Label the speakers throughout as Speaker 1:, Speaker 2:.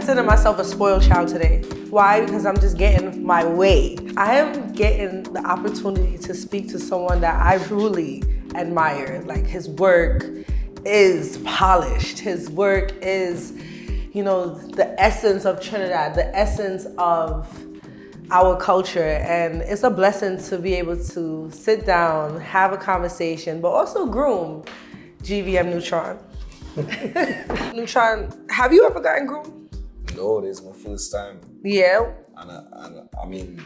Speaker 1: consider myself a spoiled child today. Why? Because I'm just getting my way. I am getting the opportunity to speak to someone that I truly admire. Like, his work is polished. His work is, you know, the essence of Trinidad, the essence of our culture. And it's a blessing to be able to sit down, have a conversation, but also groom GBM Nutron. Nutron, have you ever gotten groomed?
Speaker 2: No, this is my first time.
Speaker 1: Yeah.
Speaker 2: And I mean,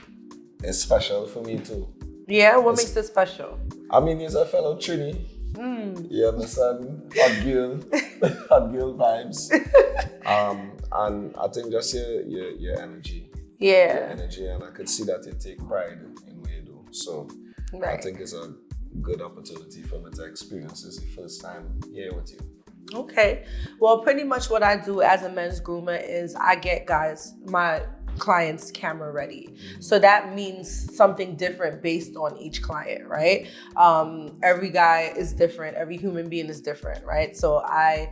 Speaker 2: it's special for me too.
Speaker 1: Yeah, what makes it special?
Speaker 2: I mean, he's a fellow Trini. You understand? Hot girl, hot girl vibes. And I think just your energy.
Speaker 1: Yeah.
Speaker 2: Your energy, and I could see that you take pride in what you do. So
Speaker 1: Right.
Speaker 2: I think it's a good opportunity for me to experience this the first time here with you.
Speaker 1: Okay. Well, pretty much what I do as a men's groomer is I get my clients camera ready. So that means something different based on each client, right? Every guy is different. Every human being is different, right? So I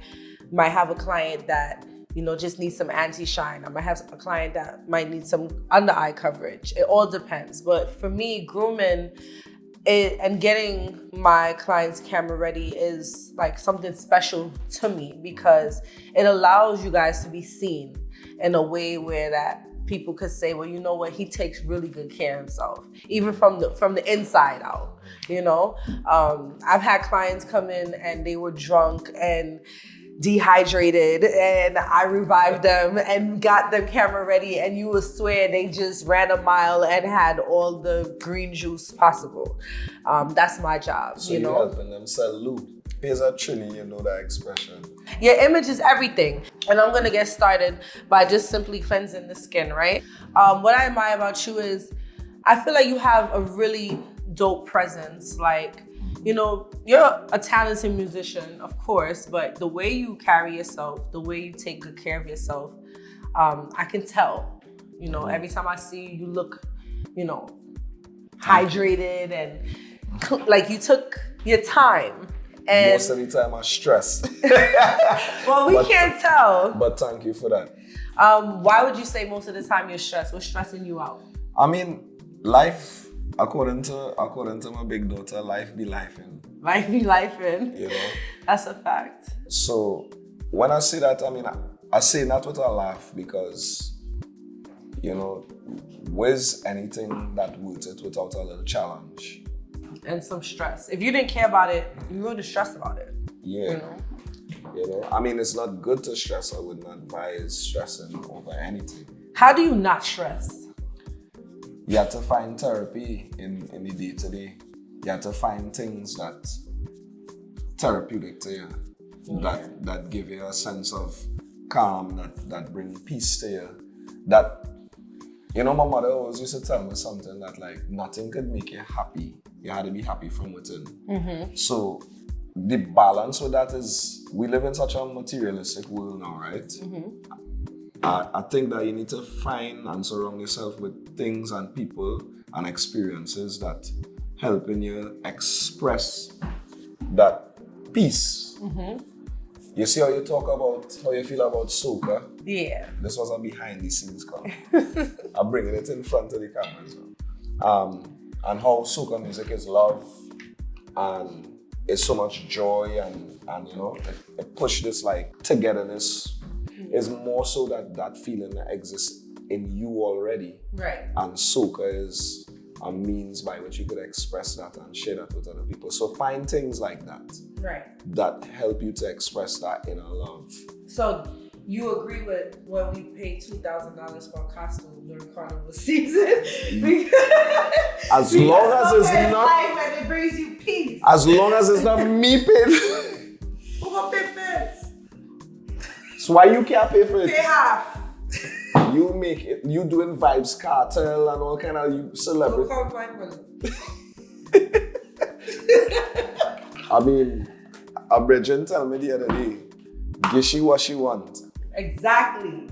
Speaker 1: might have a client that, you know, just needs some anti-shine. I might have a client that might need some under-eye coverage. It all depends. But for me, grooming and getting my clients camera ready is like something special to me because it allows you guys to be seen in a way where that people could say, well, you know what, he takes really good care of himself, even from the inside out, you know? I've had clients come in and they were drunk and dehydrated, and I revived them and got them camera ready, and you would swear they just ran a mile and had all the green juice possible. That's my job,
Speaker 2: So
Speaker 1: you know?
Speaker 2: helping them salute. Here's a Trini, you know that expression.
Speaker 1: Your image is everything. And I'm gonna get started by just simply cleansing the skin, right? What I admire about you is, I feel like you have a really dope presence. Like, you know, you're a talented musician, of course, but the way you carry yourself, the way you take good care of yourself, I can tell. You know, every time I see you, you look, you know, hydrated and like you took your time. And
Speaker 2: most of the time I stress.
Speaker 1: well, we can't tell.
Speaker 2: But thank you for that.
Speaker 1: Why would you say most of the time you're stressed? What's stressing you out?
Speaker 2: I mean, life, according to my big daughter, life be lifing.
Speaker 1: Life be lifing.
Speaker 2: You know?
Speaker 1: That's a fact.
Speaker 2: So when I say that, I mean, I say that with a laugh because, you know, where's anything that worth it without a little challenge?
Speaker 1: And some stress. If you didn't care about it, you wouldn't stress about it.
Speaker 2: Yeah. You know, I mean, it's not good to stress. I would not advise stressing over anything.
Speaker 1: How do you not stress?
Speaker 2: You have to find therapy in the day-to-day. You have to find things that therapeutic to you, that give you a sense of calm, that bring peace to you. That, you know, my mother always used to tell me something that like, nothing could make you happy. You had to be happy from within. So the balance with that is, we live in such a materialistic world now, right? I think that you need to find and surround yourself with things and people and experiences that helping you express that peace. You see how you talk about how you feel about soca?
Speaker 1: Yeah.
Speaker 2: This was a behind the scenes comment. I'm bringing it in front of the cameras now. And how soca music is love and it's so much joy and you know, it push this like togetherness. Is more so that feeling that exists in you already.
Speaker 1: Right.
Speaker 2: And soca is a means by which you could express that and share that with other people. So find things like that.
Speaker 1: Right.
Speaker 2: That help you to express that inner love.
Speaker 1: So you agree with when we pay $2,000 for a costume during carnival season?
Speaker 2: As long as it's not,
Speaker 1: life and it brings you peace.
Speaker 2: as long as it's not me paying.
Speaker 1: Who gonna pay first?
Speaker 2: So why you can't pay for it?
Speaker 1: Pay half.
Speaker 2: You make it. You doing Vibes Cartel and all kind of you celebrity.
Speaker 1: Don't call my money.
Speaker 2: I mean, a Bridget tell me the other day, give she what she want.
Speaker 1: Exactly.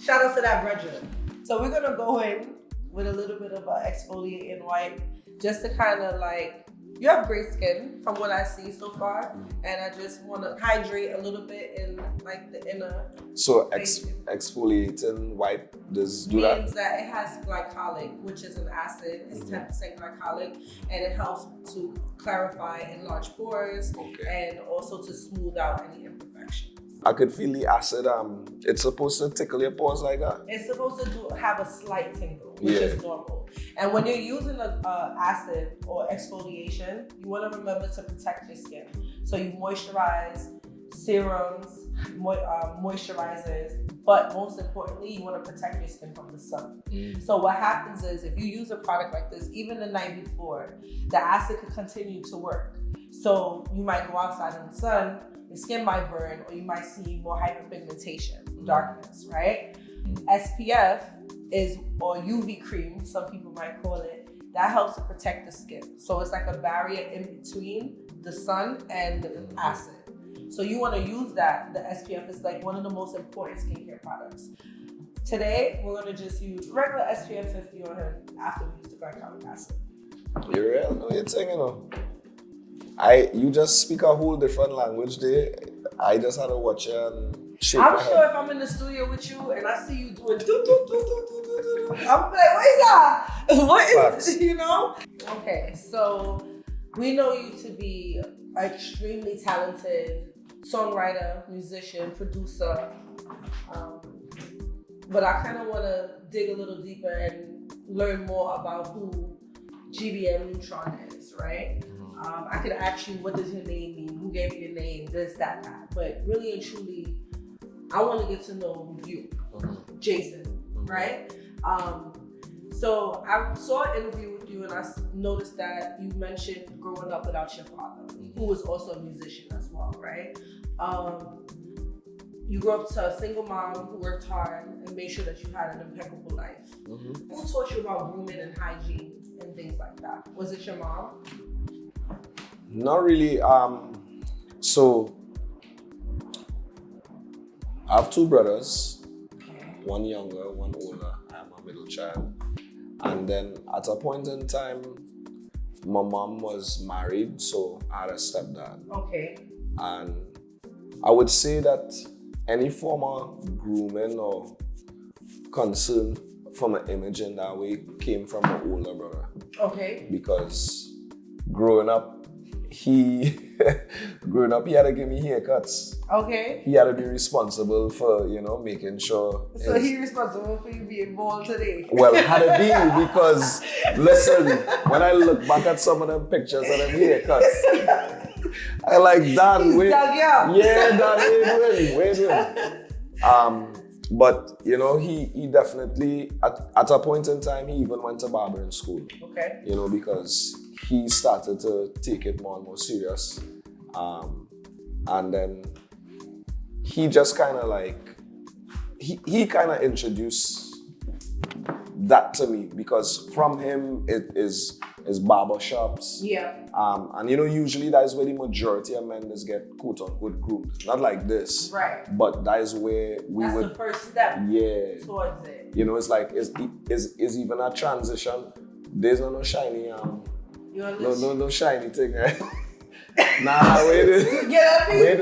Speaker 1: Shout out to that Bridget. So we're gonna go in with a little bit of an exfoliating wipe just to kind of like You have great skin from what I see so far, and I just want to hydrate a little bit in like the inner.
Speaker 2: So exfoliating wipe does do that?
Speaker 1: Means that it has glycolic, which is an acid. It's 10% glycolic, and it helps to clarify enlarged pores and also to smooth out any imperfections.
Speaker 2: I could feel the acid. It's supposed to tickle your pores like that.
Speaker 1: It's supposed to have a slight tingle, which is normal. And when you're using a acid or exfoliation, you want to remember to protect your skin. So you moisturize, serums, moisturizers, but most importantly, you want to protect your skin from the sun. So what happens is if you use a product like this, even the night before, the acid could continue to work. So you might go outside in the sun, your skin might burn, or you might see more hyperpigmentation, darkness, right? SPF is, or UV cream, some people might call it, that helps to protect the skin. So it's like a barrier in between the sun and the acid. So you want to use that. The SPF is like one of the most important skincare products. Today, we're going to just use regular SPF 50 on him after we use the glycolic acid.
Speaker 2: You real? No, you're saying, you know. You just speak a whole different language there. I just had to watch you and shake my head.
Speaker 1: Sure if I'm in the studio with you and I see you doing I'm like, what is that? What is it, you know? Okay, so we know you to be an extremely talented songwriter, musician, producer. But I kind of want to dig a little deeper and learn more about who GBM Nutron is, right? I could ask you, what does your name mean? Who gave you your name? This, that. But really and truly, I want to get to know you, Jason, right? So I saw an interview with you and I noticed that you mentioned growing up without your father, who was also a musician as well, right? You grew up to a single mom who worked hard and made sure that you had an impeccable life. Who taught you about grooming and hygiene and things like that? Was it your mom?
Speaker 2: Not really. So I have two brothers, one younger, one older. I'm a middle child. And then at a point in time, my mom was married, so I had a stepdad.
Speaker 1: Okay.
Speaker 2: And I would say that any form of grooming or concern from an image in that way came from my older brother.
Speaker 1: Okay.
Speaker 2: Because growing up, he had to give me haircuts.
Speaker 1: Okay.
Speaker 2: He had to be responsible for, making sure.
Speaker 1: So he's responsible for you being bald today?
Speaker 2: Well, had to be, because listen, when I look back at some of them pictures of them haircuts, I like, Dan, wait. Yeah, Dan, wait. But, he definitely, at a point in time, he even went to barbering school.
Speaker 1: Okay.
Speaker 2: Because he started to take it more and more serious. And then he just kind of like, he kind of introduced that to me, because from him, it is barber shops.
Speaker 1: Yeah.
Speaker 2: And usually that is where the majority of men just get quote unquote groomed. Not like this.
Speaker 1: Right.
Speaker 2: But that is where
Speaker 1: That's the first step towards it.
Speaker 2: It's like, is even a transition. There's no shiny, no shiny thing, right? Nah, wait a minute.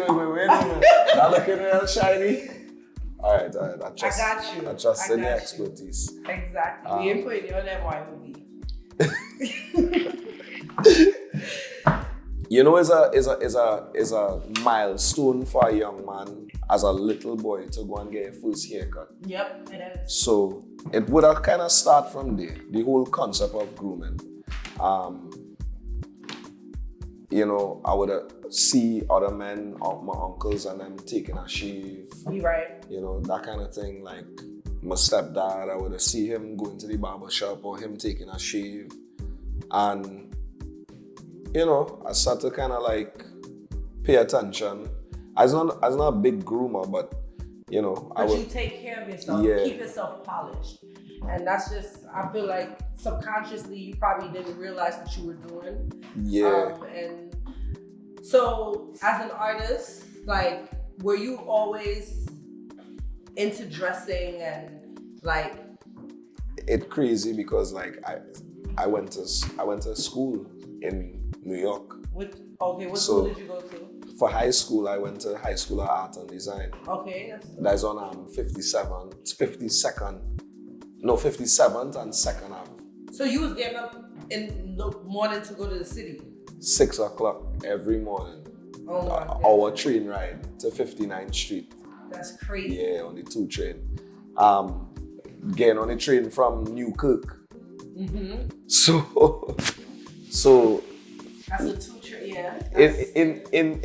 Speaker 2: Not looking real shiny. All right. I
Speaker 1: got you.
Speaker 2: I trust in your expertise.
Speaker 1: Exactly. We ain't putting you on that wine movie.
Speaker 2: Is a milestone for a young man as a little boy to go and get your first haircut.
Speaker 1: Yep, it is.
Speaker 2: So it would have kind of start from there, the whole concept of grooming. I would see other men, my uncles and them taking a shave.
Speaker 1: Right.
Speaker 2: That kind of thing. Like my stepdad, I would see him going to the barber shop or him taking a shave. And, I started to kind of like pay attention. I was not a big groomer, but,
Speaker 1: But you take care of yourself, keep yourself polished. And that's just, I feel like subconsciously you probably didn't realize what you were doing.
Speaker 2: Yeah.
Speaker 1: And so as an artist, like, were you always into dressing and like? It's
Speaker 2: crazy because like I went to school in New York.
Speaker 1: What school did you go to?
Speaker 2: For high school, I went to High School of Art and Design.
Speaker 1: Okay,
Speaker 2: that's on 57th and 2nd Ave.
Speaker 1: So you was getting up in the morning to go to the city?
Speaker 2: 6 o'clock every morning.
Speaker 1: Oh my God.
Speaker 2: Our train ride to 59th Street.
Speaker 1: That's crazy.
Speaker 2: Yeah, on the 2 train. Getting on the train from Newkirk.
Speaker 1: Mm-hmm.
Speaker 2: So
Speaker 1: that's a 2 train, yeah.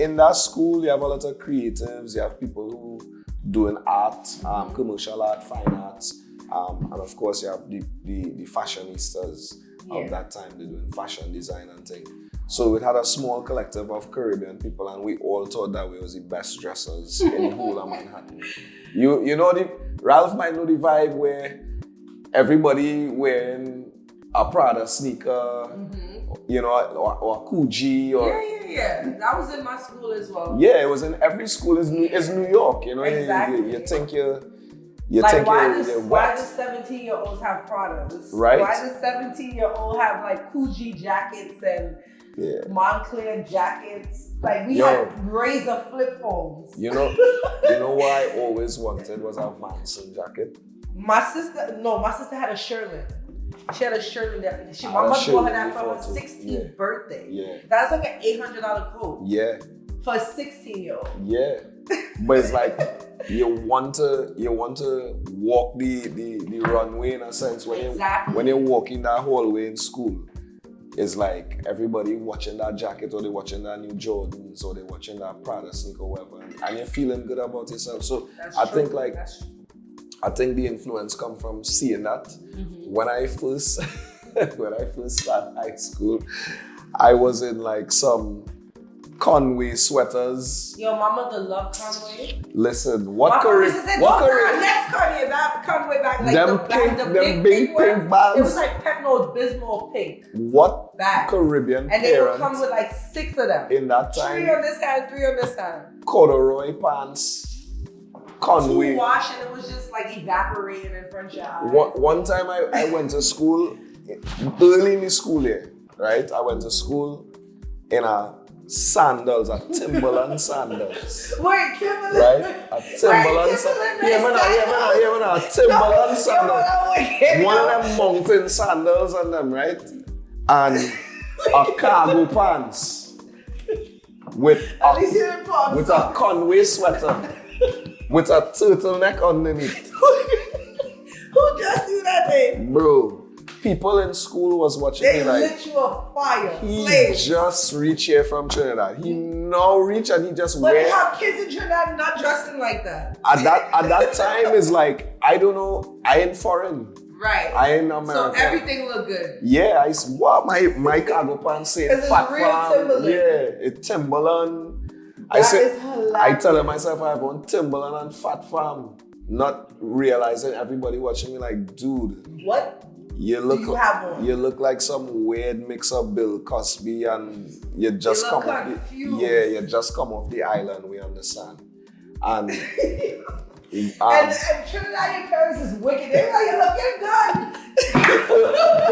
Speaker 2: In that school, you have a lot of creatives. You have people who doing art, commercial art, fine arts, and of course you have the fashionistas of that time. They're doing fashion design and things. So it had a small collective of Caribbean people, and we all thought that we was the best dressers in the whole of Manhattan. You know Ralph might know the vibe where everybody wearing a Prada sneaker, you know, or a Coogee, or
Speaker 1: yeah. That was in my school as well.
Speaker 2: Yeah, it was in every school. Is New York, you know.
Speaker 1: Exactly.
Speaker 2: You think you're
Speaker 1: why do 17-year-olds have Pradas?
Speaker 2: Right.
Speaker 1: Why does 17-year-old have like Coogee jackets and Montclair jackets? Like we had razor flip phones.
Speaker 2: You know what I always wanted was a Manson jacket.
Speaker 1: My sister had a Sherman. She had a Sherman that my mother bought her that for her 16th birthday.
Speaker 2: Yeah.
Speaker 1: That's like an $800 coat.
Speaker 2: Yeah.
Speaker 1: For a 16-year-old.
Speaker 2: Yeah. But it's like you want to walk the runway in a sense when you're walking that hallway in school. It's like everybody watching that jacket, or they're watching that new Jordans, or they're watching that Prada sneaker or whatever, and you're feeling good about yourself. So I think the influence come from seeing that. When I first started high school, I was in like some Conway sweaters.
Speaker 1: Yo, my mother loved Conway.
Speaker 2: Listen, what career?
Speaker 1: Next Conway, that Conway back, like
Speaker 2: them big pink bags.
Speaker 1: It was like Pepto-Bismol pink.
Speaker 2: What
Speaker 1: bags.
Speaker 2: Caribbean
Speaker 1: and
Speaker 2: parents?
Speaker 1: They would come with like 6 of them.
Speaker 2: In that time.
Speaker 1: 3 on this hand, 3 on this hand.
Speaker 2: Corduroy pants. Conway.
Speaker 1: 2 wash, and it was just like evaporating in front of your eyes.
Speaker 2: One time I went to school, early in the school year, right? I went to school in a sandals, a Timberland sandals.
Speaker 1: Wait, Timberland?
Speaker 2: Right? A Timberland sandals. Yeah, a Timberland sandals. One of them mountain sandals on them, right? And a cargo pants with a Conway sweater with a turtleneck underneath.
Speaker 1: Who just do that thing?
Speaker 2: Bro. People in school was watching me like,
Speaker 1: lit you a fire.
Speaker 2: He
Speaker 1: Flames.
Speaker 2: just reached here from Trinidad. He now reached and he just
Speaker 1: But
Speaker 2: went.
Speaker 1: they have kids in Trinidad not dressing like that.
Speaker 2: At that time, it's like, I don't know, I ain't foreign.
Speaker 1: Right.
Speaker 2: I ain't American.
Speaker 1: So everything look good.
Speaker 2: Yeah, my cargo pants say Fat Farm. Yeah, it's Timberland. I tell myself I have on Timberland and Fat Farm, not realizing everybody watching me like, dude.
Speaker 1: What?
Speaker 2: You look like some weird mix of Bill Cosby, and you just come off the island, we understand. And
Speaker 1: Trinidadian parents is wicked. They're like, you're looking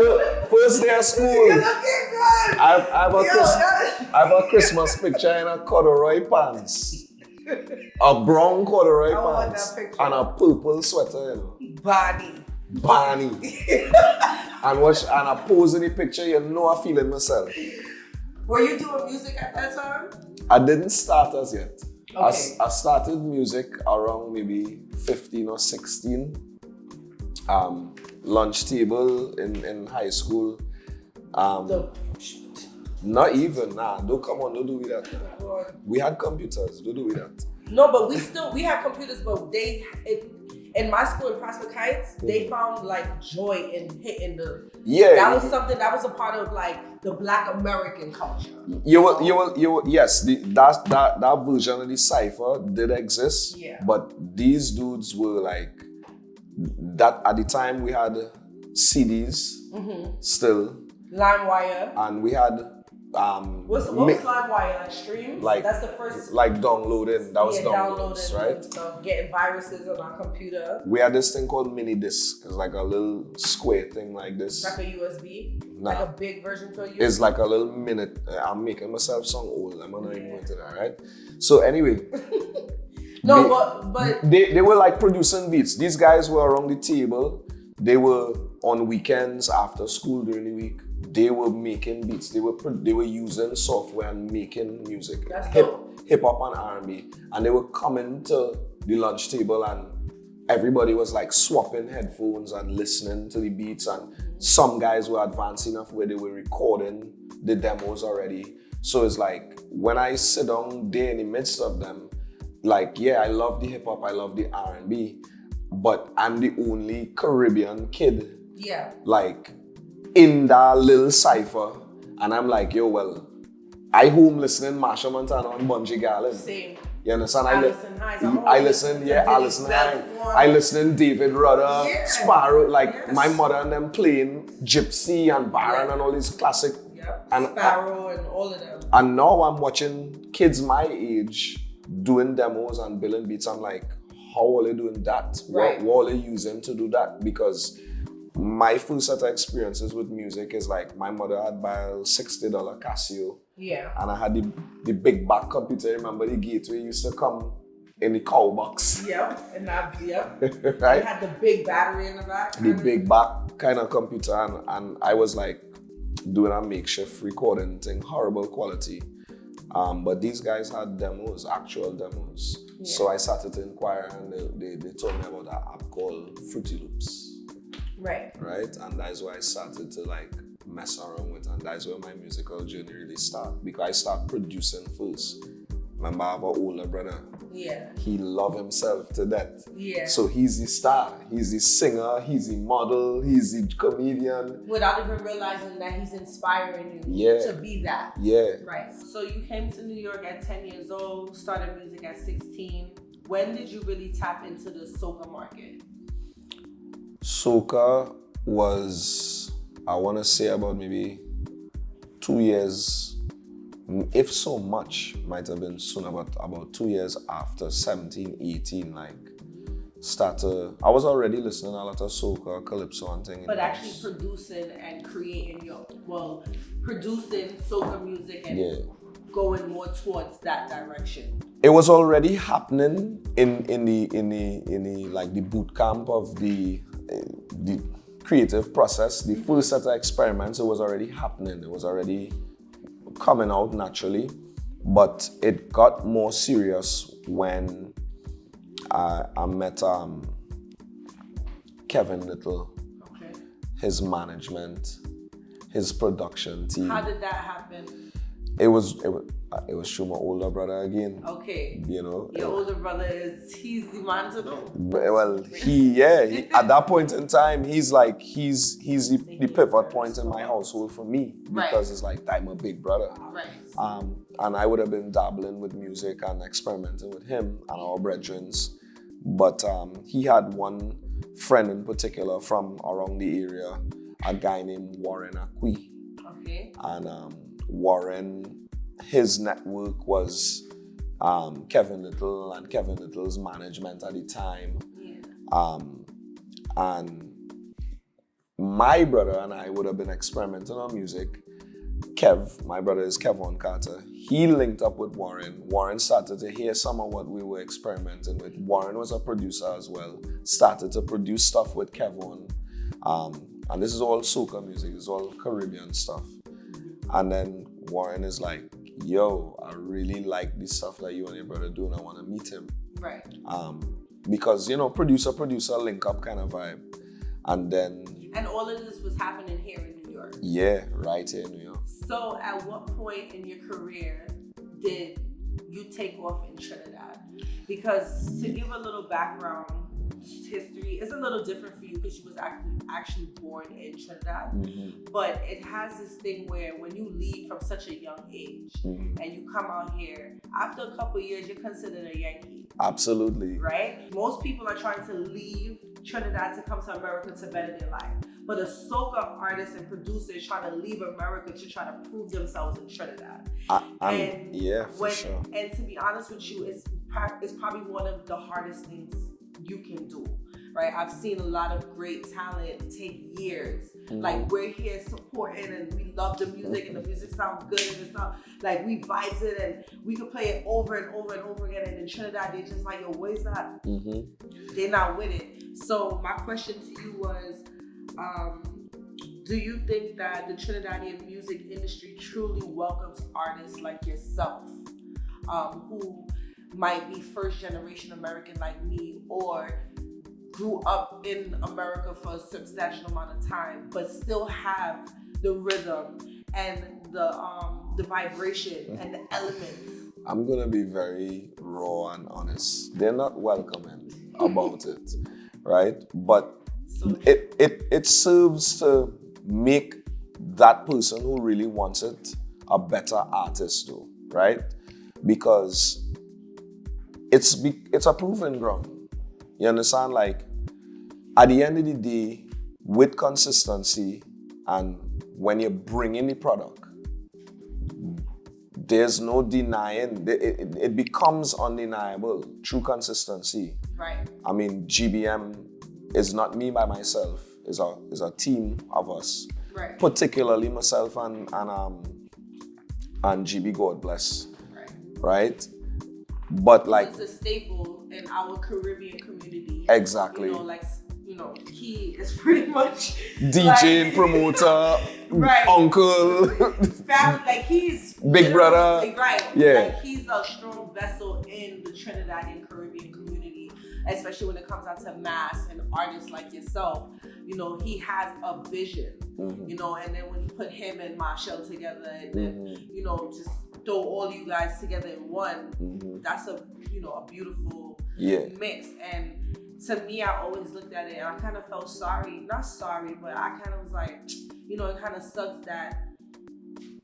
Speaker 1: good.
Speaker 2: First day of school.
Speaker 1: You're looking good.
Speaker 2: I have a Christmas picture in a corduroy pants. A brown corduroy pants. And a purple sweater, you know. Barney. and I pose in the picture, you know I feeling myself.
Speaker 1: Were you doing music at that time?
Speaker 2: I didn't start as yet.
Speaker 1: Okay.
Speaker 2: I started music around maybe 15 or 16. Lunch table in high school. Not even, don't do with that. We had computers, don't do with that.
Speaker 1: No, but we have computers, but in my school in Prospect Heights, they found like joy in hitting the.
Speaker 2: Yeah.
Speaker 1: That was something that was a part of like the Black American culture.
Speaker 2: Yes, that version of the cipher did exist.
Speaker 1: Yeah.
Speaker 2: But these dudes were like that at the time. We had CDs still.
Speaker 1: LimeWire.
Speaker 2: And we had
Speaker 1: What's LimeWire, like streams?
Speaker 2: Like,
Speaker 1: that's the first.
Speaker 2: Like downloading. That was downloads,
Speaker 1: downloading
Speaker 2: right?
Speaker 1: stuff, getting viruses on our computer.
Speaker 2: We had this thing called mini disc. It's like a little square thing like this.
Speaker 1: Like a USB?
Speaker 2: Nah.
Speaker 1: Like a big version to a USB?
Speaker 2: It's like a little minute. I'm making myself sound old. I'm not even into that, right? So anyway.
Speaker 1: No, but
Speaker 2: they were like producing beats. These guys were around the table. They were on weekends after school during the week. They were making beats. They were using software and making music.
Speaker 1: That's
Speaker 2: hip hop and R&B. And they were coming to the lunch table and everybody was like swapping headphones and listening to the beats. And some guys were advanced enough where they were recording the demos already. So it's like when I sit down there in the midst of them, like, yeah, I love the hip hop, I love the R&B, but I'm the only Caribbean kid.
Speaker 1: Yeah.
Speaker 2: Like, in that little cipher. And I'm like, yo, well, I home listening Marsha Montana on Bungie Garland.
Speaker 1: Same.
Speaker 2: You understand?
Speaker 1: I
Speaker 2: listen David Rudder,
Speaker 1: yeah.
Speaker 2: Sparrow, like
Speaker 1: yes.
Speaker 2: my mother and them playing Gypsy and Baron and all these classic.
Speaker 1: Yep.
Speaker 2: And
Speaker 1: Sparrow and all of them.
Speaker 2: And now I'm watching kids my age doing demos and billing beats. I'm like, how are they doing that?
Speaker 1: Right.
Speaker 2: What are they using to do that? Because my first set of experiences with music is like my mother had buy a $60 Casio.
Speaker 1: Yeah.
Speaker 2: And I had the big back computer. Remember the gateway used to come in the cow box.
Speaker 1: Yep. And that, yep.
Speaker 2: Right?
Speaker 1: It had the big battery in the back.
Speaker 2: The big back kind of computer. And I was like doing a makeshift recording thing, horrible quality. But these guys had demos, actual demos. Yeah. So I started to inquire and they told me about that app called Fruity Loops.
Speaker 1: Right.
Speaker 2: Right? And that's where I started to like mess around with, and that's where my musical journey really started. Because I started producing first. Remember, I have an older brother.
Speaker 1: Yeah.
Speaker 2: He loved himself to death.
Speaker 1: Yeah.
Speaker 2: So he's the star. He's the singer. He's the model. He's the comedian.
Speaker 1: Without even realizing that he's inspiring you to be that.
Speaker 2: Yeah.
Speaker 1: Right. So you came to New York at 10 years old, started music at 16. When did you really tap into the soca market?
Speaker 2: Soca was, I want to say about maybe 2 years, if so much, might have been soon, about 2 years after 17, 18, like, I was already listening a lot of soca, calypso and things.
Speaker 1: But actually producing and creating producing soca music and going more towards that direction.
Speaker 2: It was already happening in the like the boot camp of the creative process. The full set of experiments, it was already happening. It was already coming out naturally, but it got more serious when I met Kevin Little, his management, his production team.
Speaker 1: How did that happen?
Speaker 2: It was through my older brother again.
Speaker 1: Okay.
Speaker 2: You know.
Speaker 1: Your older brother he's the man to know.
Speaker 2: Well, he at that point in time, he's the pivot point in my household for me. Because it's like, I'm a big brother.
Speaker 1: Right.
Speaker 2: And I would have been dabbling with music and experimenting with him and our brethrens. But he had one friend in particular from around the area, a guy named Warren Akwi.
Speaker 1: Okay.
Speaker 2: And Warren, his network was Kevin Little and Kevin Little's management at the time. Yeah. And my brother and I would have been experimenting on music. My brother is Kevon Carter. He linked up with Warren. Warren started to hear some of what we were experimenting with. Warren was a producer as well. Started to produce stuff with Kevon. And this is all soca music. It's all Caribbean stuff. And then Warren is like, yo, I really like this stuff that you and your brother do and I want to meet him.
Speaker 1: Right.
Speaker 2: Because, producer link up kind of vibe. And
Speaker 1: all of this was happening here in New York.
Speaker 2: Yeah, right here in New York.
Speaker 1: So at what point in your career did you take off in Trinidad? Because to give a little background history, it's a little different for you because you was actually born in Trinidad. Mm-hmm. But it has this thing where when you leave from such a young age and you come out here, after a couple of years, you're considered a Yankee.
Speaker 2: Absolutely.
Speaker 1: Right? Most people are trying to leave Trinidad to come to America to better their life. but a soca artist and producer is trying to leave America to try to prove themselves in Trinidad.
Speaker 2: For sure.
Speaker 1: And to be honest with you, it's probably one of the hardest things you can do. Right, I've seen a lot of great talent take years. Like we're here supporting and we love the music and the music sounds good and it's not like we vibes it and we could play it over and over and over again. And in Trinidad, they're just like, yo, what is that? They're not with it. So my question to you was, do you think that the Trinidadian music industry truly welcomes artists like yourself, who might be first generation American like me, or grew up in America for a substantial amount of time, but still have the rhythm and the vibration and the elements?
Speaker 2: I'm gonna be very raw and honest. They're not welcoming about it, right? But it serves to make that person who really wants it a better artist too, right? Because it's a proven ground. You understand? Like, at the end of the day, with consistency and when you bring in the product, there's no denying. It becomes undeniable through consistency.
Speaker 1: Right.
Speaker 2: I mean, GBM is not me by myself. It's a team of us.
Speaker 1: Right.
Speaker 2: Particularly myself and GB, God bless. Right? But like,
Speaker 1: it's a staple in our Caribbean community.
Speaker 2: Exactly.
Speaker 1: He is pretty much
Speaker 2: DJ, like, promoter, right, uncle,
Speaker 1: family, like he's
Speaker 2: big brother.
Speaker 1: Right.
Speaker 2: Yeah.
Speaker 1: Like he's a strong vessel in the Trinidadian Caribbean community, especially when it comes out to mass and artists like yourself. He has a vision. And then when you put him and Marshall together and then, just throw all you guys together in one, that's a beautiful mix. And to me, I always looked at it and I kind of felt not sorry, but I kind of was like, it kind of sucks that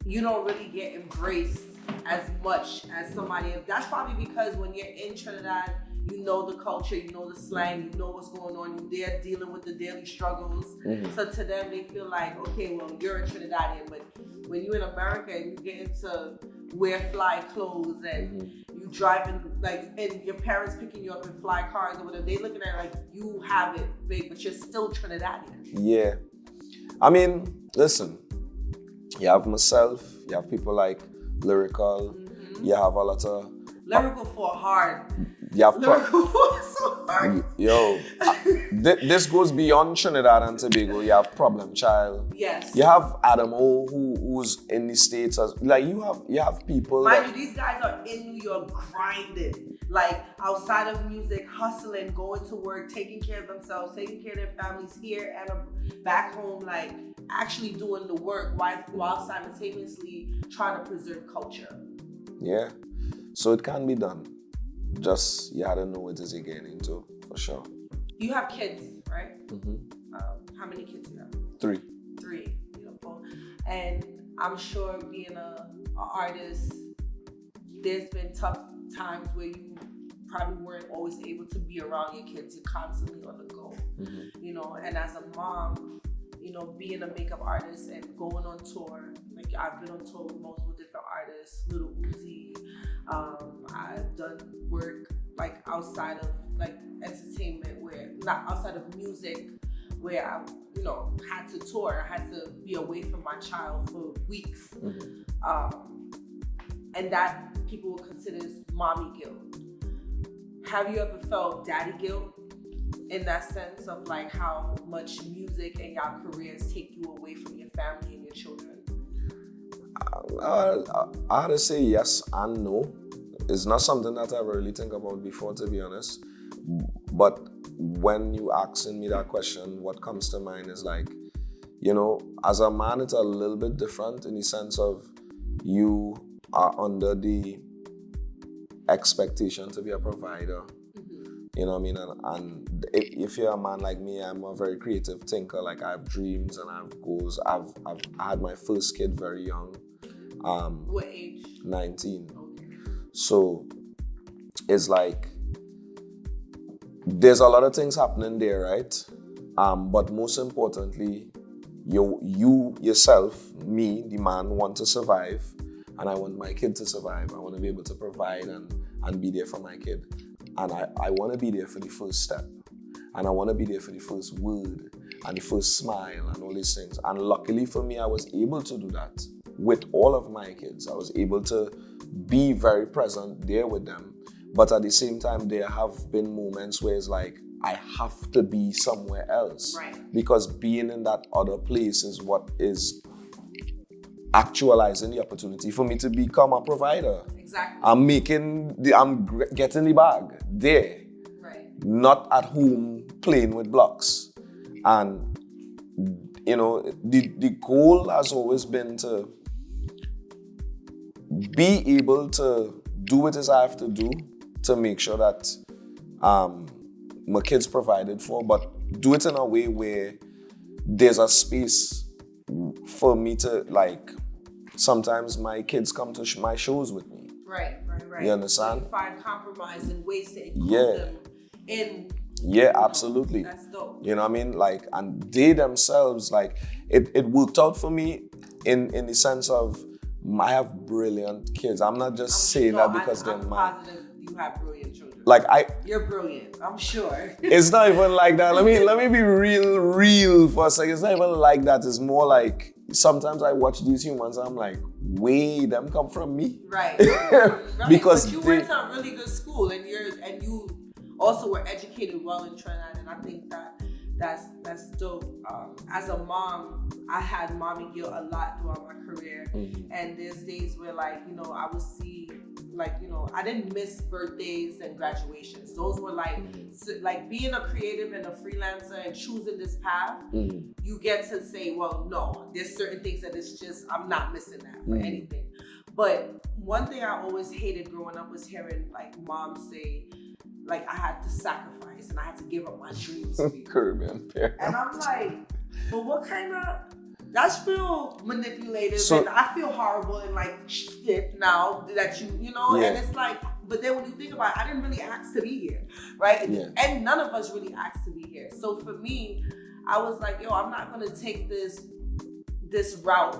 Speaker 1: you don't really get embraced as much as somebody else. That's probably because when you're in Trinidad, you know the culture, you know the slang, you know what's going on, you're there dealing with the daily struggles. So to them, they feel like, okay, well, you're a Trinidadian, but when you're in America and you get into wear fly clothes and you driving, like, and your parents picking you up in fly cars or whatever, they looking at it like you have it big, but you're still Trinidadian. Yeah.
Speaker 2: I mean, listen, you have myself, you have people like Lyrical, you have a lot of...
Speaker 1: Lyrical for hard.
Speaker 2: You have
Speaker 1: Lyrical for so hard.
Speaker 2: Yo, this goes beyond Trinidad and Tobago. You have Problem Child.
Speaker 1: Yes.
Speaker 2: You have Adam O, who's in the States. Like, you have people.
Speaker 1: Mind you, these guys are in New York grinding. Like, outside of music, hustling, going to work, taking care of themselves, taking care of their families here and back home, like, actually doing the work while simultaneously trying to preserve culture.
Speaker 2: Yeah. So it can be done. Just, you gotta know what it is you're getting into, for sure.
Speaker 1: You have kids, right? How many kids do you have?
Speaker 2: 3.
Speaker 1: 3, beautiful. And I'm sure being an artist, there's been tough times where you probably weren't always able to be around your kids. You're constantly on the go, and as a mom, being a makeup artist and going on tour, like I've been on tour with multiple different artists, Little Uzi. I've done work like outside of like entertainment, where not outside of music, where I, had to tour. I had to be away from my child for weeks, and that people will consider as mommy guilt. Have you ever felt daddy guilt? In that sense of like how much music and y'all careers take you away from your family and your children?
Speaker 2: I had to say yes and no. It's not something that I really think about before, to be honest. But when you asking me that question, what comes to mind is like, as a man, it's a little bit different in the sense of you are under the expectation to be a provider. You know what I mean? And if you're a man like me, I'm a very creative thinker. Like, I have dreams and I have goals. I had my first kid very young.
Speaker 1: What age?
Speaker 2: 19.
Speaker 1: Okay.
Speaker 2: So it's like, there's a lot of things happening there, right? But most importantly, you yourself, me, the man, want to survive, and I want my kid to survive. I want to be able to provide and be there for my kid. And I want to be there for the first step. And I want to be there for the first word and the first smile and all these things. And luckily for me, I was able to do that with all of my kids. I was able to be very present there with them. But at the same time, there have been moments where it's like, I have to be somewhere else.
Speaker 1: Right.
Speaker 2: Because being in that other place is what is actualizing the opportunity for me to become a provider.
Speaker 1: Exactly.
Speaker 2: I'm getting the bag there.
Speaker 1: Right.
Speaker 2: Not at home playing with blocks. And, you know, the goal has always been to be able to do what it is I have to do to make sure that my kids provided for, but do it in a way where there's a space for me to, like, sometimes my kids come to my shows with me.
Speaker 1: Right.
Speaker 2: You understand?
Speaker 1: So you find compromise and ways to include them in.
Speaker 2: Yeah, absolutely.
Speaker 1: That's dope.
Speaker 2: You know what I mean? Like, and they themselves, like, it worked out for me in the sense of I have brilliant kids. I'm not just saying that because they're mine.
Speaker 1: I'm positive you have brilliant children.
Speaker 2: Like
Speaker 1: You're brilliant, I'm sure.
Speaker 2: It's not even like that. Let me be real for a second. It's not even like that. It's more like sometimes I watch these humans and I'm like, wait, them come from me.
Speaker 1: Right.
Speaker 2: Because
Speaker 1: but you went to a really good school and you also were educated well in Trinidad, and I think that's dope. As a mom, I had mommy guilt a lot throughout my career. Mm-hmm. And there's days where, like, you know, I would see, like, you know, I didn't miss birthdays and graduations. Those were like, like being a creative and a freelancer and choosing this path, you get to say, well, no, there's certain things that it's just, I'm not missing that for anything. But one thing I always hated growing up was hearing, like, moms say, like, I had to sacrifice and I had to give up my dreams for you. And I'm like, but what kind of, that's real manipulative, and I feel horrible and like shit now that you know, and it's like, but then when you think about it, I didn't really ask to be here, right? Yeah. And none of us really asked to be here. So for me, I was like, yo, I'm not gonna take this route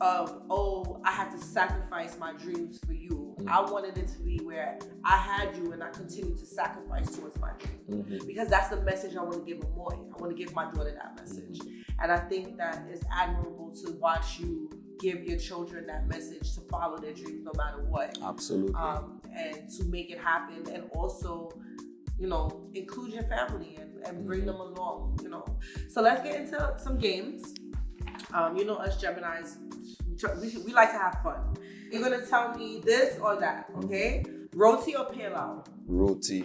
Speaker 1: of, oh, I had to sacrifice my dreams for you. I wanted it to be where I had you and I continue to sacrifice towards my dream. Because that's the message I want to give Amoy. I want to give my daughter that message. And I think that it's admirable to watch you give your children that message to follow their dreams no matter what.
Speaker 2: Absolutely.
Speaker 1: And to make it happen, and also, you know, include your family and bring them along, you know. So let's get into some games. You know, us Geminis, we like to have fun. You're gonna tell me this or that, okay? Roti or pilau?
Speaker 2: Roti.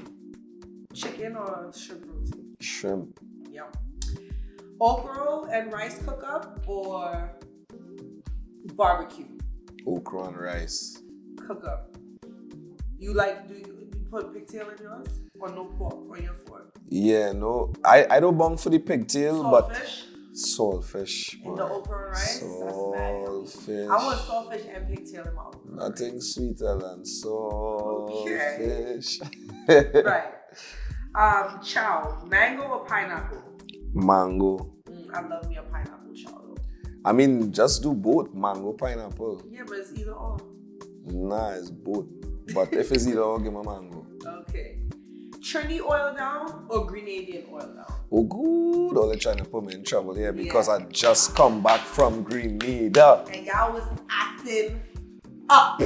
Speaker 1: Chicken or shrimp roti?
Speaker 2: Shrimp.
Speaker 1: Yep. Okra and rice cook up or barbecue?
Speaker 2: Okra and rice.
Speaker 1: Cook up. You like, do you put pigtail in yours? Or no pork on your fork?
Speaker 2: Yeah, no. I don't bong for the pigtail,
Speaker 1: Saltfish?
Speaker 2: Saltfish.
Speaker 1: In the okra and rice?
Speaker 2: Saltfish.
Speaker 1: I want saltfish and pigtail in my okra.
Speaker 2: Nothing sweeter than saltfish.
Speaker 1: Okay. Right. Chow, mango or pineapple?
Speaker 2: Mango.
Speaker 1: I love me a pineapple chow though.
Speaker 2: I mean, just do both, mango, pineapple.
Speaker 1: Yeah, but it's either or.
Speaker 2: Nah, it's both. But if it's either or, give me mango.
Speaker 1: Okay. Trini oil down or Grenadian oil down?
Speaker 2: Oh, good. All they're trying to put me in trouble here because I just come back from Grenada.
Speaker 1: And y'all was acting up.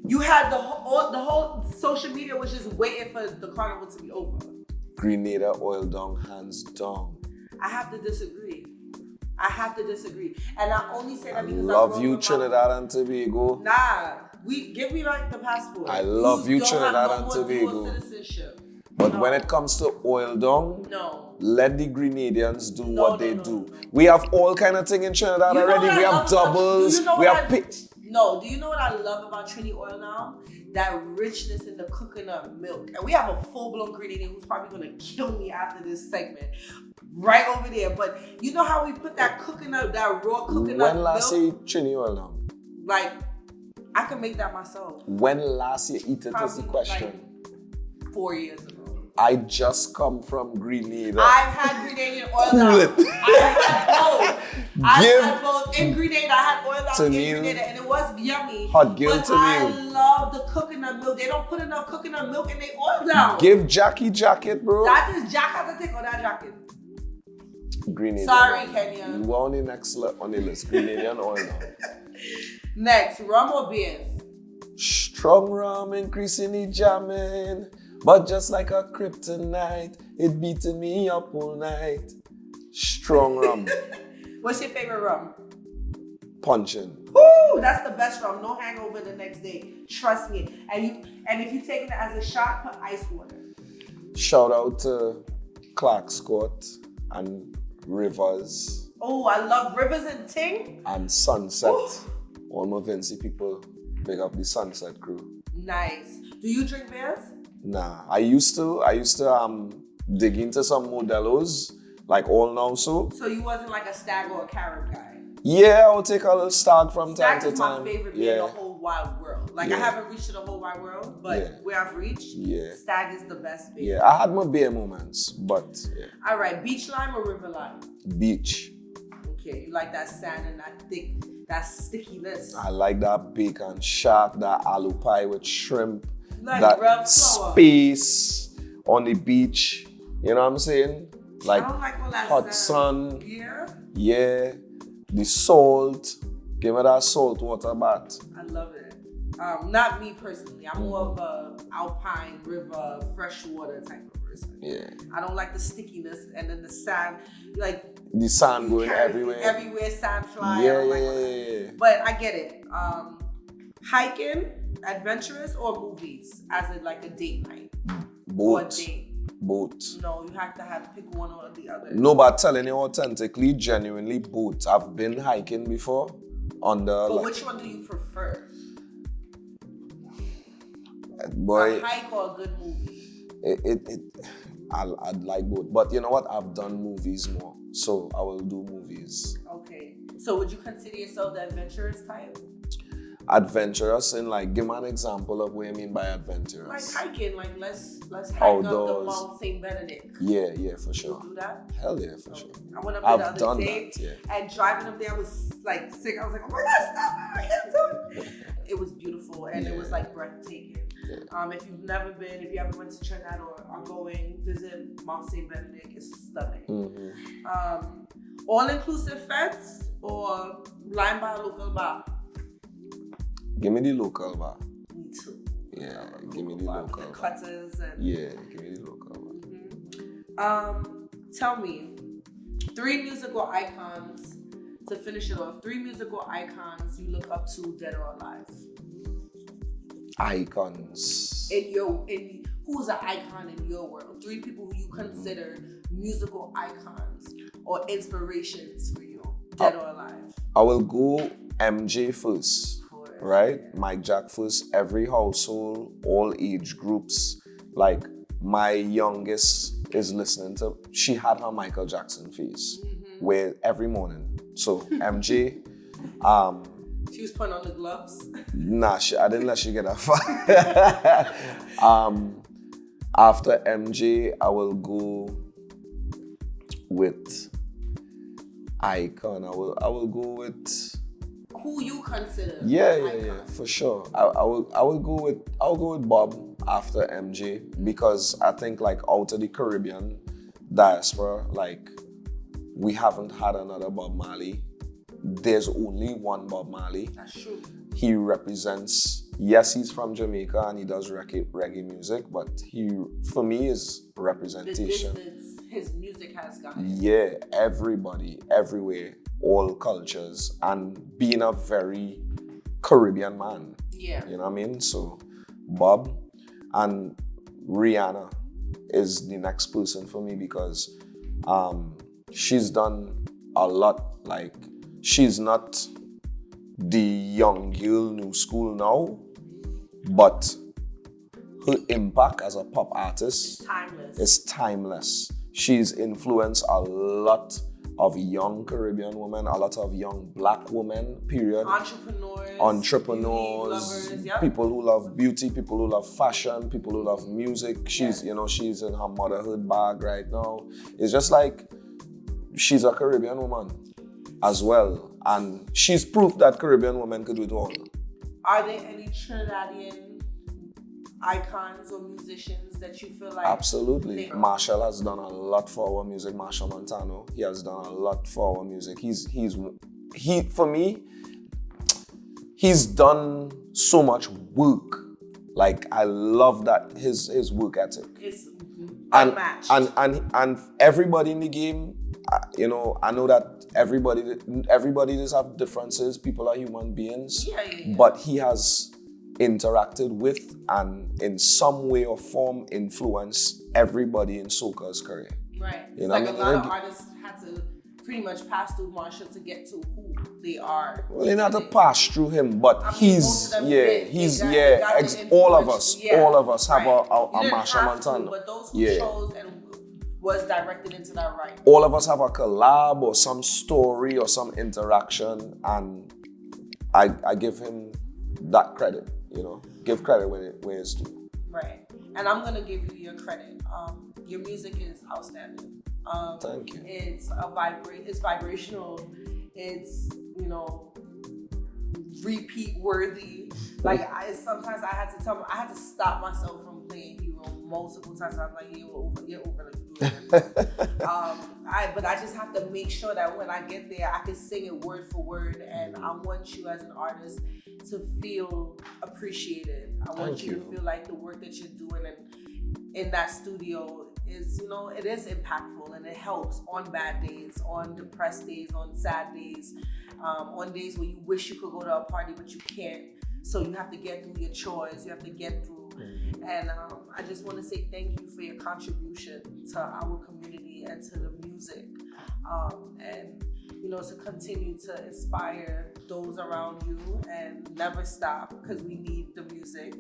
Speaker 1: You had the whole social media was just waiting for the carnival to be over.
Speaker 2: Grenada oil down, hands down.
Speaker 1: I have to disagree. And I only say that because I
Speaker 2: love you, Trinidad and Tobago.
Speaker 1: Nah, give me like the passport.
Speaker 2: I love you, Trinidad and Tobago. But when it comes to oil down, let the Grenadians do what they do. No. We have all kind of thing in Trinidad already. We have doubles. We have pits.
Speaker 1: No, do you know what I love about Trini oil now? That richness in the coconut milk. And we have a full-blown Grenadian who's probably going to kill me after this segment. Right over there. But you know how we put that coconut, that raw coconut milk?
Speaker 2: When last you eat Trini oil now?
Speaker 1: Like, I can make that myself.
Speaker 2: When last you eat it is the question.
Speaker 1: Like 4 years ago.
Speaker 2: I just come from Grenada.
Speaker 1: I've had Grenadian oil
Speaker 2: Cool
Speaker 1: down.
Speaker 2: it.
Speaker 1: I've had both. I've
Speaker 2: Give
Speaker 1: had both. In Grenada, I had oil down in
Speaker 2: Tenelle.
Speaker 1: Grenada, and it was yummy.
Speaker 2: Hot girl
Speaker 1: but
Speaker 2: Tenelle.
Speaker 1: I love the coconut milk. They don't put enough coconut milk in their oil down.
Speaker 2: Give Jackie jacket, bro.
Speaker 1: That is Jack has to take on that jacket.
Speaker 2: Grenadian.
Speaker 1: Sorry, Kenya.
Speaker 2: You are on the next on the list. Grenadian oil now.
Speaker 1: Next, rum or beers?
Speaker 2: Strong rum increasing the jamming, but just like a kryptonite, it beating me up all night. Strong rum.
Speaker 1: What's your favorite rum?
Speaker 2: Punching.
Speaker 1: Woo! That's the best rum. No hangover the next day. Trust me. And if you take it as a shot, put ice water.
Speaker 2: Shout out to Clark Scott and Rivers.
Speaker 1: Oh, I love Rivers and Ting.
Speaker 2: And Sunset.
Speaker 1: Ooh.
Speaker 2: All my Vincy people, big up the Sunset crew.
Speaker 1: Nice. Do you drink beers?
Speaker 2: Nah, I used to dig into some Modelos, like all now so.
Speaker 1: So you wasn't like a stag or a Carib guy?
Speaker 2: Yeah, I'll take a little stag from
Speaker 1: Stag
Speaker 2: time to
Speaker 1: is
Speaker 2: time.
Speaker 1: my favorite beer in the whole wide world. Like, I
Speaker 2: Yeah.
Speaker 1: haven't reached to the whole wide world, but where I've reached, Stag is the best beer.
Speaker 2: Yeah, I had my beer moments, but yeah.
Speaker 1: All right, beach lime or river lime?
Speaker 2: Beach.
Speaker 1: Okay, you like that sand and that thick, that stickiness.
Speaker 2: I like that bacon shark, that aloo pie with shrimp,
Speaker 1: Like
Speaker 2: that
Speaker 1: rough flour.
Speaker 2: space on the beach. You know what I'm saying? Like
Speaker 1: I don't like all that
Speaker 2: hot
Speaker 1: sand.
Speaker 2: sun.
Speaker 1: Yeah?
Speaker 2: Yeah. The salt. Give me that salt water bath.
Speaker 1: I love it. Not me personally. I'm more of a alpine, river, freshwater type of person.
Speaker 2: Yeah.
Speaker 1: I don't like the stickiness and then the sand. Like
Speaker 2: The sand going everywhere.
Speaker 1: Everywhere, sand fly.
Speaker 2: Yeah,
Speaker 1: I don't like
Speaker 2: yeah,
Speaker 1: all that.
Speaker 2: yeah.
Speaker 1: But I get it. Hiking, adventurous, or movies as like a date night? Or a
Speaker 2: Both.
Speaker 1: date?
Speaker 2: Both.
Speaker 1: No, you have to pick one or the other.
Speaker 2: No, but telling you authentically, genuinely, both. I've been hiking before on the.
Speaker 1: But
Speaker 2: like,
Speaker 1: which one do you prefer?
Speaker 2: boy,
Speaker 1: A hike or a good movie?
Speaker 2: I'd like both. But you know what? I've done movies more. So I will do movies.
Speaker 1: Okay. So would you consider yourself the adventurous type?
Speaker 2: Adventurous in like, give me an example of what you mean by adventurous.
Speaker 1: Like hiking, like let's hike
Speaker 2: Outdoors.
Speaker 1: up the Mount St. Benedict.
Speaker 2: Yeah, for sure.
Speaker 1: Do that?
Speaker 2: Hell yeah, for sure.
Speaker 1: I went up there the
Speaker 2: I've
Speaker 1: other
Speaker 2: done
Speaker 1: day,
Speaker 2: that, yeah.
Speaker 1: and driving up there, I was like sick. I was like, oh my God, stop! I can't do it. It was beautiful, and it was like breathtaking.
Speaker 2: Yeah.
Speaker 1: If you've never been, if you ever went to Trinidad or are going, visit Mount St. Benedict. It's stunning.
Speaker 2: Mm-hmm.
Speaker 1: All-inclusive fets or line bar, local bar?
Speaker 2: Give me the local bar.
Speaker 1: Me too.
Speaker 2: Yeah, give me the local
Speaker 1: The
Speaker 2: bar.
Speaker 1: cutters and
Speaker 2: Yeah, give me the local bar.
Speaker 1: tell me 3 musical icons to finish it off. 3 musical icons you look up to, dead or alive.
Speaker 2: Icons.
Speaker 1: Who's an icon in your world? 3 people who you consider musical icons or inspirations for you, dead or alive.
Speaker 2: I will go MJ first. Right? Mike Jack first. Every household, all age groups. Like my youngest is listening to, she had her Michael Jackson phase where every morning. So MJ,
Speaker 1: she was putting on the gloves.
Speaker 2: Nah, I didn't let she get that far. After MJ, I will go with icon. I will go with
Speaker 1: who you consider.
Speaker 2: Yeah, for sure. I'll go with Bob after MJ because I think like out of the Caribbean diaspora, like we haven't had another Bob Marley. There's only one Bob Marley.
Speaker 1: That's true.
Speaker 2: He represents, yes, he's from Jamaica and he does reggae music, but for me, is representation.
Speaker 1: The distance his music has gotten.
Speaker 2: Yeah, everybody, everywhere, all cultures, and being a very Caribbean man.
Speaker 1: Yeah.
Speaker 2: You know what I mean? So, Bob and Rihanna is the next person for me because she's done a lot. Like, she's not the young girl, new school now, but her impact as a pop artist
Speaker 1: timeless.
Speaker 2: is timeless. She's influenced a lot young Caribbean women, a lot of young Black women, period.
Speaker 1: Entrepreneurs, lovers, yep.
Speaker 2: People who love beauty, people who love fashion, people who love music. She's, she's in her motherhood bag right now. It's just like, she's a Caribbean woman as well. And she's proof that Caribbean women could do it all.
Speaker 1: Are there any Trinidadian icons or musicians that you feel like?
Speaker 2: Absolutely. Marshall has done a lot for our music. Marshall Montano, he has done a lot for our music. For me, he's done so much work. Like, I love that his work ethic.
Speaker 1: It's unmatched.
Speaker 2: And everybody in the game, I know that everybody does have differences. People are human beings.
Speaker 1: Yeah.
Speaker 2: But he has interacted with and in some way or form influenced everybody in soca's career.
Speaker 1: Right. It's like a lot of artists had to pretty much pass through Marshall to get to who they are.
Speaker 2: Well, they not to pass through him, but all of us have a Marshall Montano.
Speaker 1: But those who chose and was directed into that right.
Speaker 2: All of us have a collab or some story or some interaction, and I give him that credit, Give credit when it's due.
Speaker 1: Right. And I'm gonna give you your credit. Your music is outstanding.
Speaker 2: Thank you.
Speaker 1: It's it's vibrational. It's, repeat worthy. Like, sometimes I had to stop myself from playing Hero multiple times. I'm like, you're over. But I just have to make sure that when I get there, I can sing it word for word. And I want you as an artist to feel appreciated. I want you to feel like the work that you're doing in that studio is, it is impactful and it helps on bad days, on depressed days, on sad days, on days where you wish you could go to a party but you can't. So you have to get through your chores, you have to get through. And I just want to say thank you for your contribution to our community and to the music. And to continue to inspire those around you and never stop, because we need the music.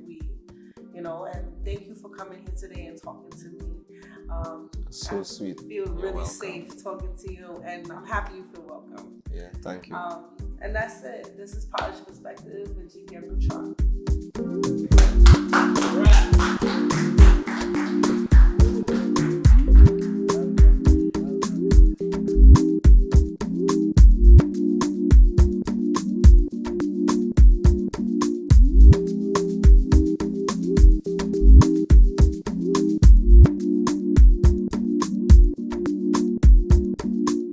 Speaker 1: And thank you for coming here today and talking to me.
Speaker 2: So sweet.
Speaker 1: I feel really safe talking to you, and I'm happy you feel welcome.
Speaker 2: Yeah, thank you.
Speaker 1: And that's it. This is Polished Perspective with GBM Nutron.